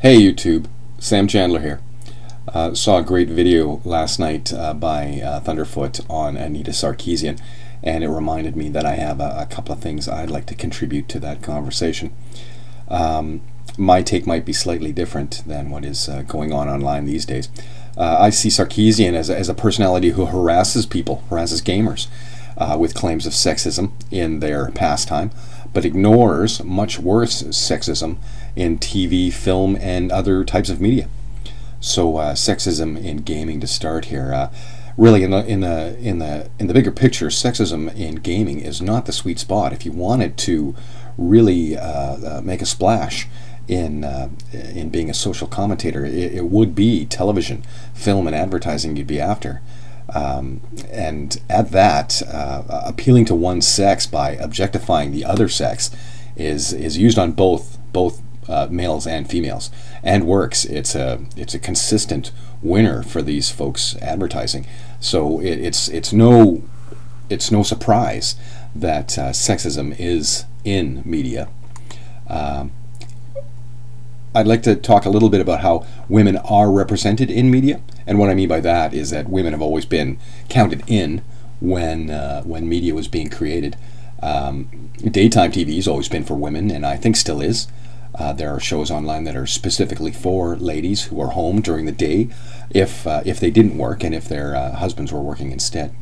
Hey YouTube, Sam Chandler here. Saw a great video last night by Thunderfoot on Anita Sarkeesian, and it reminded me that I have a couple of things I'd like to contribute to that conversation. My take might be slightly different than what is going on online these days. I see Sarkeesian as a personality who harasses people, harasses gamers, with claims of sexism in their pastime, but ignores much worse sexism in TV, film, and other types of media. So sexism in gaming to start here. Really, in the bigger picture, sexism in gaming is not the sweet spot. If you wanted to really make a splash in being a social commentator, it would be television, film, and advertising you'd be after. And at that, appealing to one sex by objectifying the other sex is used on both males and females, and works. It's a consistent winner for these folks advertising. So it's no surprise that sexism is in media. I'd like to talk a little bit about how women are represented in media, and what I mean by that is that women have always been counted in when media was being created. Daytime TV has always been for women, and I think still is. There are shows online that are specifically for ladies who are home during the day if they didn't work and if their husbands were working instead.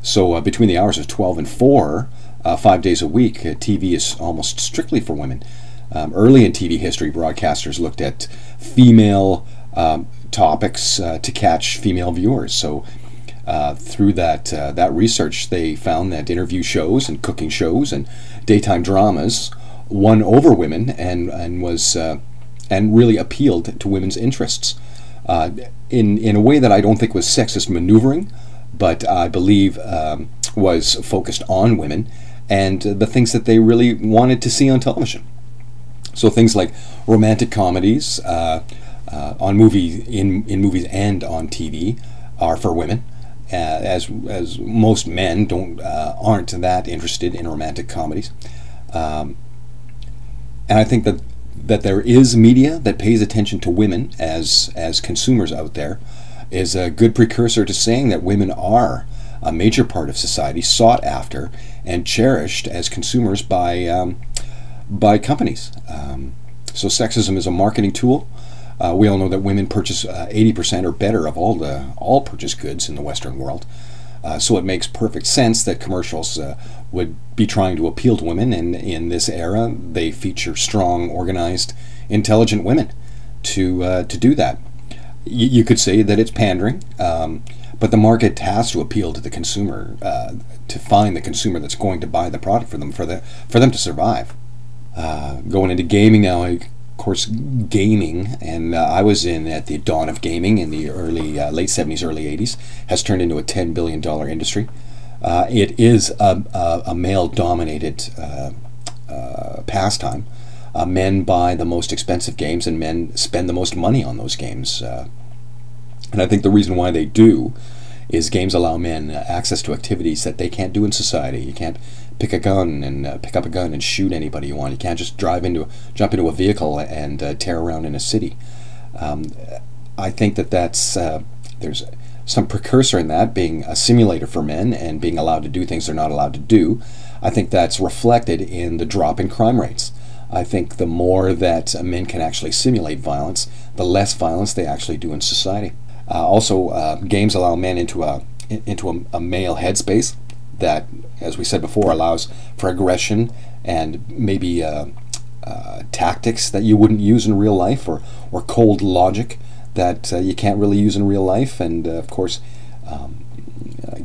So between the hours of 12 and 4, 5 days a week, TV is almost strictly for women. Early in TV history, broadcasters looked at female topics to catch female viewers. So through that research, they found that interview shows and cooking shows and daytime dramas won over women and was and really appealed to women's interests in a way that I don't think was sexist maneuvering, but I believe was focused on women and the things that they really wanted to see on television. So things like romantic comedies in movies and on TV are for women, as most men aren't that interested in romantic comedies. And I think that there is media that pays attention to women as consumers out there is a good precursor to saying that women are a major part of society, sought after and cherished as consumers by companies. So sexism is a marketing tool. We all know that women purchase 80% or better of all purchased goods in the Western world. So it makes perfect sense that commercials would be trying to appeal to women, and in this era they feature strong, organized, intelligent women to do that. You could say that it's pandering, but the market has to appeal to the consumer to find the consumer that's going to buy the product for them to survive. Going into gaming now, of course, gaming, and I was in at the dawn of gaming in the late 70s, early 80s, has turned into a $10 billion industry. It is a male-dominated pastime. Men buy the most expensive games, and men spend the most money on those games. And I think the reason why they do is games allow men access to activities that they can't do in society. You can't pick up a gun and shoot anybody you want. You can't just jump into a vehicle and tear around in a city. I think that's there's some precursor in that, being a simulator for men and being allowed to do things they're not allowed to do. I think that's reflected in the drop in crime rates. I think the more that men can actually simulate violence, the less violence they actually do in society. Also, games allow men into a male headspace that, as we said before, allows for aggression and maybe tactics that you wouldn't use in real life, or cold logic that you can't really use in real life. And of course,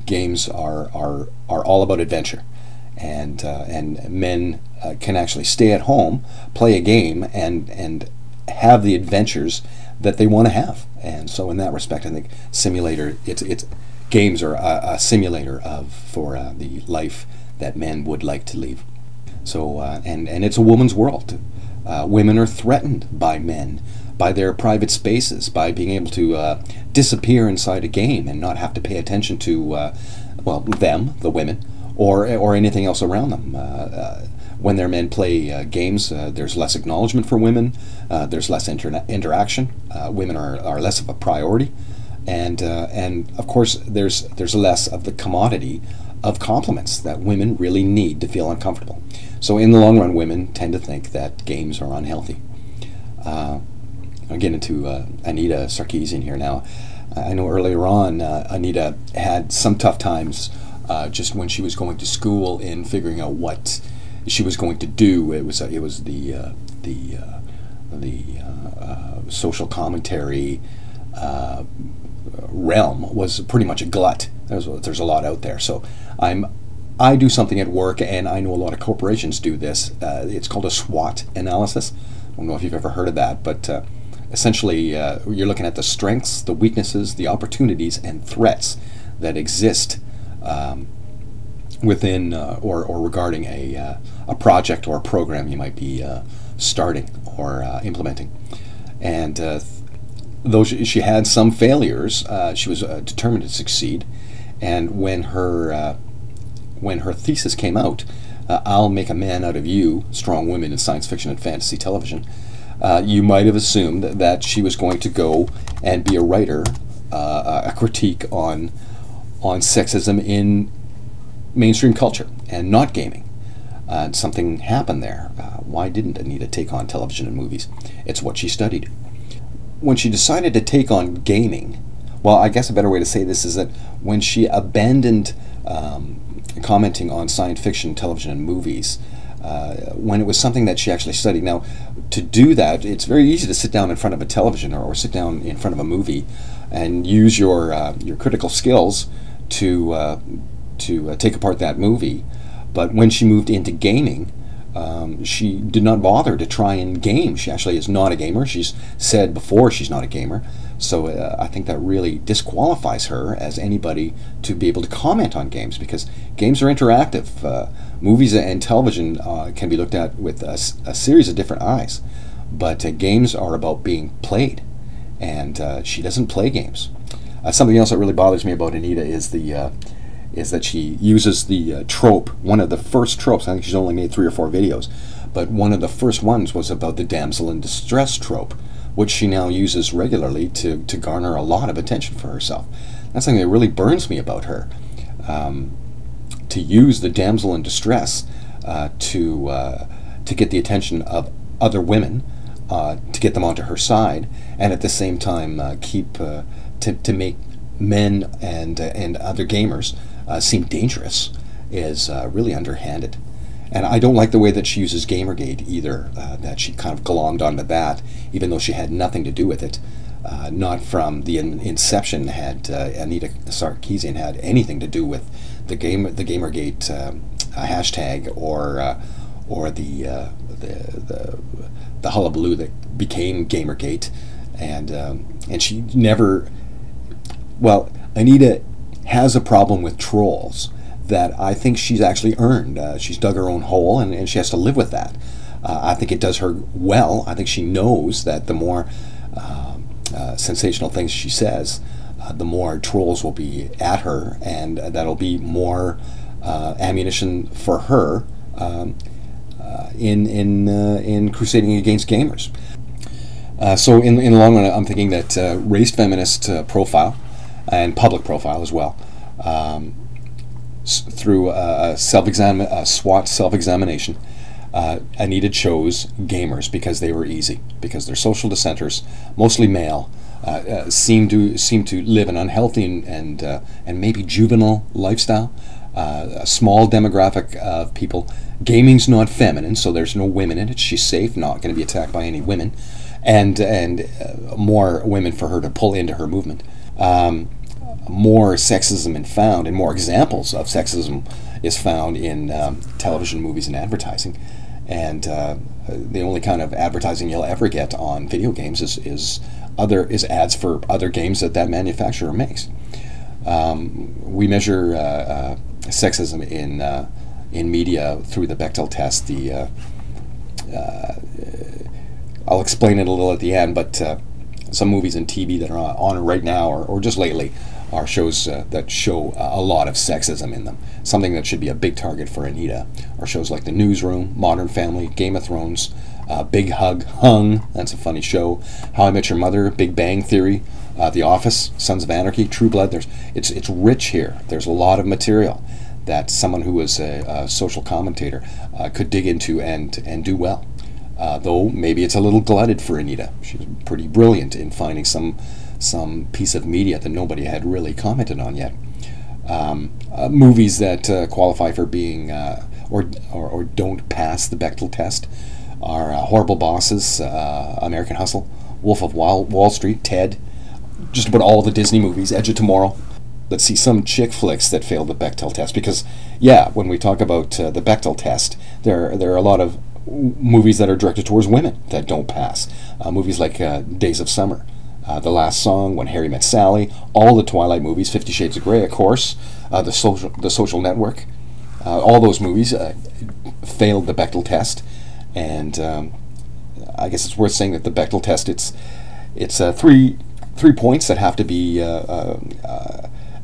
games are all about adventure, and men can actually stay at home, play a game, and have the adventures that they want to have. And so in that respect, I think games are a simulator for the life that men would like to live. So and it's a woman's world. Women are threatened by men, by their private spaces, by being able to disappear inside a game and not have to pay attention to well, them, the women, or anything else around them. when their men play games, there's less acknowledgement for women, there's less interaction, women are less of a priority, and of course there's less of the commodity of compliments that women really need to feel uncomfortable. So in the long run, women tend to think that games are unhealthy. I'll get into Anita Sarkeesian here now. I know earlier on Anita had some tough times just when she was going to school in figuring out what she was going to do. It was the social commentary realm was pretty much a glut. There's a lot out there. So I do something at work, and I know a lot of corporations do this. It's called a SWOT analysis. I don't know if you've ever heard of that, but essentially you're looking at the strengths, the weaknesses, the opportunities, and threats that exist within or regarding a project or a program you might be starting or implementing. And though she had some failures, she was determined to succeed. And when her thesis came out, I'll Make a Man Out of You, Strong Women in Science Fiction and Fantasy Television, you might have assumed that she was going to go and be a writer, a critique on sexism in mainstream culture and not gaming. Something happened there. Why didn't Anita take on television and movies? It's what she studied. When she decided to take on gaming, well, I guess a better way to say this is that when she abandoned commenting on science fiction, television, and movies, when it was something that she actually studied. Now, to do that, it's very easy to sit down in front of a television or sit down in front of a movie and use your critical skills to take apart that movie. But when she moved into gaming, she did not bother to try and game. She actually is not a gamer. She's said before she's not a gamer. So I think that really disqualifies her as anybody to be able to comment on games, because games are interactive. Movies and television can be looked at with a series of different eyes, but games are about being played, and she doesn't play games. Something else that really bothers me about Anita is that she uses the trope, one of the first tropes. I think she's only made 3 or 4 videos, but one of the first ones was about the damsel in distress trope, which she now uses regularly to garner a lot of attention for herself. That's something that really burns me about her. To use the damsel in distress to get the attention of other women, to get them onto her side, and at the same time to make men and other gamers seem dangerous is really underhanded. And I don't like the way that she uses Gamergate either, that she kind of glommed onto that, even though she had nothing to do with it. Not from the inception had Anita Sarkeesian had anything to do with the Gamergate hashtag or the hullabaloo that became Gamergate, and she never. Well, Anita has a problem with trolls that I think she's actually earned. She's dug her own hole, and she has to live with that. I think it does her well. I think she knows that the more sensational things she says, the more trolls will be at her, and that'll be more ammunition for her in crusading against gamers. So in the long run, I'm thinking that race feminist profile and public profile as well, through a SWOT self-examination, Anita chose gamers because they were easy, because they're social dissenters, mostly male, seem to live an unhealthy and maybe juvenile lifestyle. A small demographic of people. Gaming's not feminine, so there's no women in it. She's safe, not going to be attacked by any women, and more women for her to pull into her movement. More sexism is found, and more examples of sexism is found in television, movies, and advertising. And the only kind of advertising you'll ever get on video games is ads for other games that manufacturer makes. We measure sexism in media through the Bechdel test. I'll explain it a little at the end, but some movies and TV that are on right now or just lately are shows that show a lot of sexism in them. Something that should be a big target for Anita are shows like The Newsroom, Modern Family, Game of Thrones, Big Hug, Hung, that's a funny show, How I Met Your Mother, Big Bang Theory, The Office, Sons of Anarchy, True Blood. It's rich here. There's a lot of material that someone who is a social commentator could dig into and do well. Though maybe it's a little glutted for Anita. She's pretty brilliant in finding some piece of media that nobody had really commented on yet. Movies that qualify for being or don't pass the Bechdel test are Horrible Bosses, American Hustle, Wolf of Wall Street, Ted, just about all the Disney movies, Edge of Tomorrow. Let's see some chick flicks that failed the Bechdel test, because yeah, when we talk about the Bechdel test, there are a lot of movies that are directed towards women that don't pass. Movies like Days of Summer, The Last Song, When Harry Met Sally, all the Twilight movies, 50 Shades of Grey, of course, The Social Network, all those movies failed the Bechdel test. And I guess it's worth saying that the Bechdel test, it's 3 points that have to be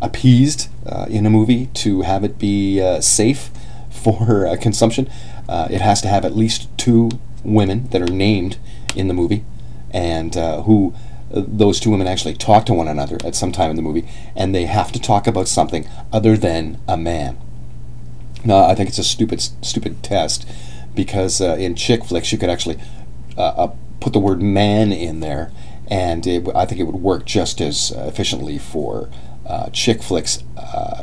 appeased in a movie to have it be safe for consumption. It has to have at least 2 women that are named in the movie, and who those 2 women actually talk to one another at some time in the movie, and they have to talk about something other than a man. Now, I think it's a stupid test, because in chick flicks you could actually put the word man in there, and I think it would work just as efficiently for chick flicks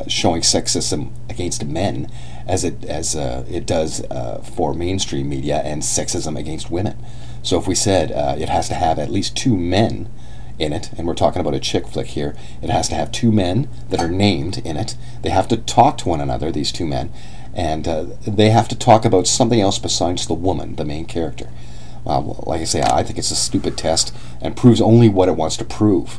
showing sexism against men as it does for mainstream media and sexism against women. So if we said it has to have at least 2 men in it, and we're talking about a chick flick here, it has to have 2 men that are named in it. They have to talk to one another, these 2 men, and they have to talk about something else besides the woman, the main character. Like I say, I think it's a stupid test and proves only what it wants to prove.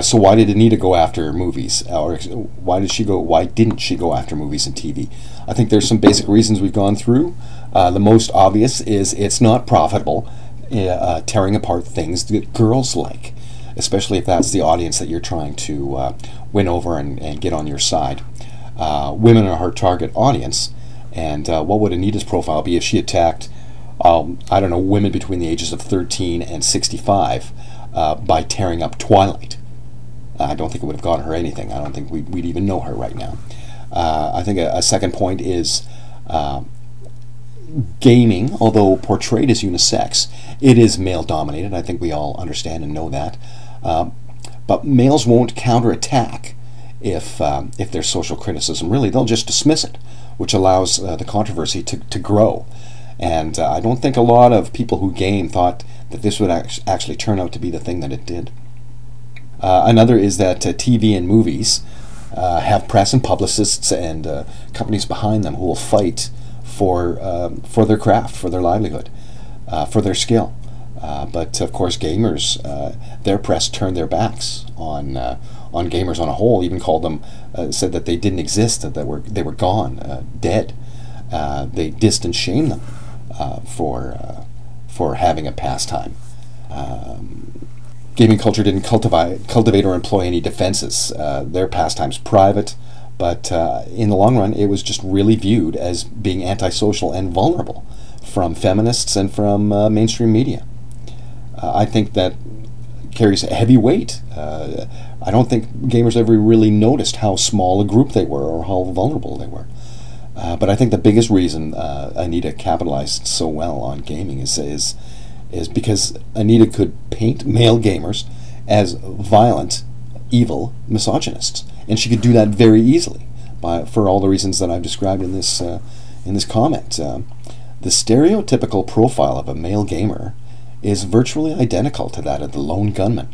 So why did Anita go after movies, or why didn't she go after movies and TV? I think there's some basic reasons we've gone through. The most obvious is it's not profitable tearing apart things that girls like, especially if that's the audience that you're trying to win over and get on your side. Women are her target audience, and what would Anita's profile be if she attacked, I don't know, women between the ages of 13 and 65 by tearing up Twilight? I don't think it would have gotten her anything. I don't think we'd even know her right now. I think a second point is gaming, although portrayed as unisex, it is male-dominated. I think we all understand and know that. But males won't counterattack if there's social criticism. Really, they'll just dismiss it, which allows the controversy to grow. And I don't think a lot of people who game thought that this would actually turn out to be the thing that it did. Another is that TV and movies have press and publicists and companies behind them who will fight for their craft, for their livelihood, for their skill. But of course, gamers, their press turned their backs on gamers on a whole. Even called them, said that they didn't exist, that they were gone, dead. They dissed and shamed them for having a pastime. Gaming culture didn't cultivate or employ any defenses. Their pastime's private, but in the long run, it was just really viewed as being antisocial and vulnerable from feminists and from mainstream media. I think that carries a heavy weight. I don't think gamers ever really noticed how small a group they were or how vulnerable they were. But I think the biggest reason Anita capitalized so well on gaming is because Anita could paint male gamers as violent, evil misogynists, and she could do that very easily for all the reasons that I've described in this comment. The stereotypical profile of a male gamer is virtually identical to that of the lone gunman,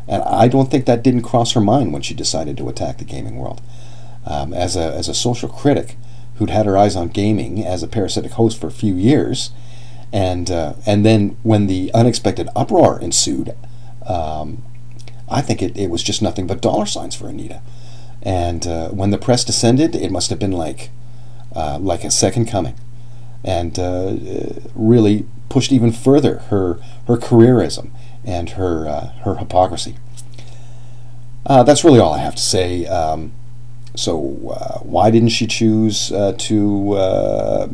and I don't think that didn't cross her mind when she decided to attack the gaming world. As a social critic who'd had her eyes on gaming as a parasitic host for a few years, and then when the unexpected uproar ensued, I think it was just nothing but dollar signs for Anita. And when the press descended, it must have been like a second coming, and really pushed even further her careerism and her hypocrisy. That's really all I have to say. So why didn't she choose to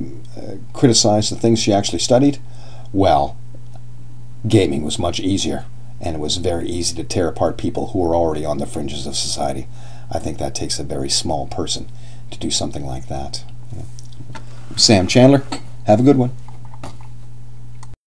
criticize the things she actually studied? Well, gaming was much easier, and it was very easy to tear apart people who were already on the fringes of society. I think that takes a very small person to do something like that. Sam Chandler, have a good one.